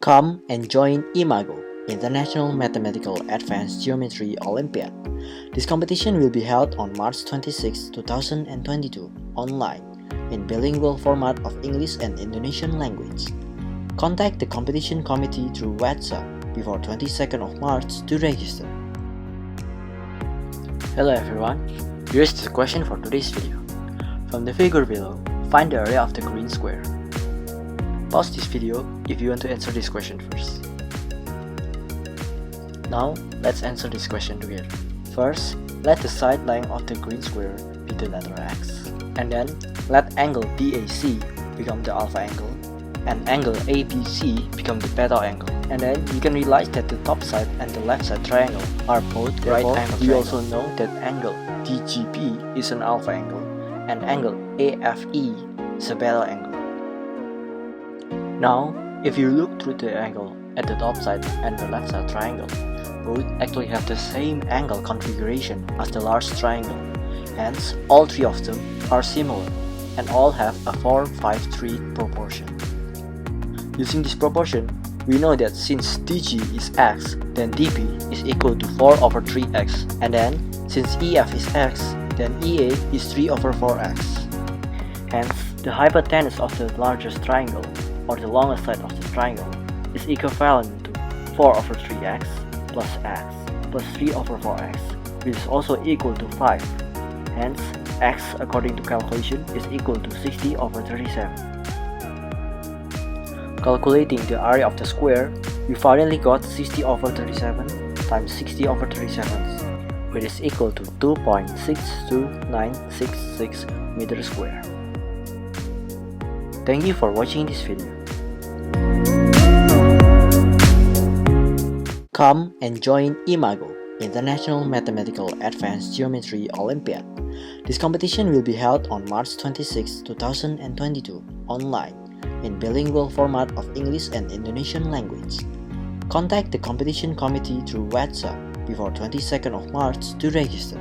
Come and join IMAGO, International Mathematical Advanced Geometry Olympiad. This competition will be held on March 26, 2022, online, in bilingual format of English and Indonesian language. Contact the competition committee through WhatsApp before 22nd of March to register. Hello everyone, here's the question for today's video. From the figure below, find the area of the green square. Pause this video if you want to answer this question first. Now, let's answer this question together. First, let the side length of the green square be the letter x. And then, let angle BAC become the alpha angle, and angle ABC become the beta angle. And then, you can realize that the top side and the left side triangle are both right angle. We also know that angle DGB is an alpha angle, and angle AFE is a beta angle. Now, if you look through the angle at the top side and the left side triangle, both actually have the same angle configuration as the large triangle. Hence, all three of them are similar and all have a 4:5:3 proportion. Using this proportion, we know that since DG is x, then DB is equal to 4/3x, and then since EF is x, then EA is 3/4x. Hence, the hypotenuse of the largest triangle, or the longest side of the triangle, is equivalent to 4/3x plus x plus 3/4x, which is also equal to 5. Hence, x according to calculation is equal to 60/37. Calculating the area of the square, we finally got 60/37 times 60/37, which is equal to 2.62966 meters square. Thank you for watching this video. Come and join IMAGO, International Mathematical Advanced Geometry Olympiad. This competition will be held on March 26, 2022, online, in bilingual format of English and Indonesian language. Contact the competition committee through WhatsApp before 22nd of March to register.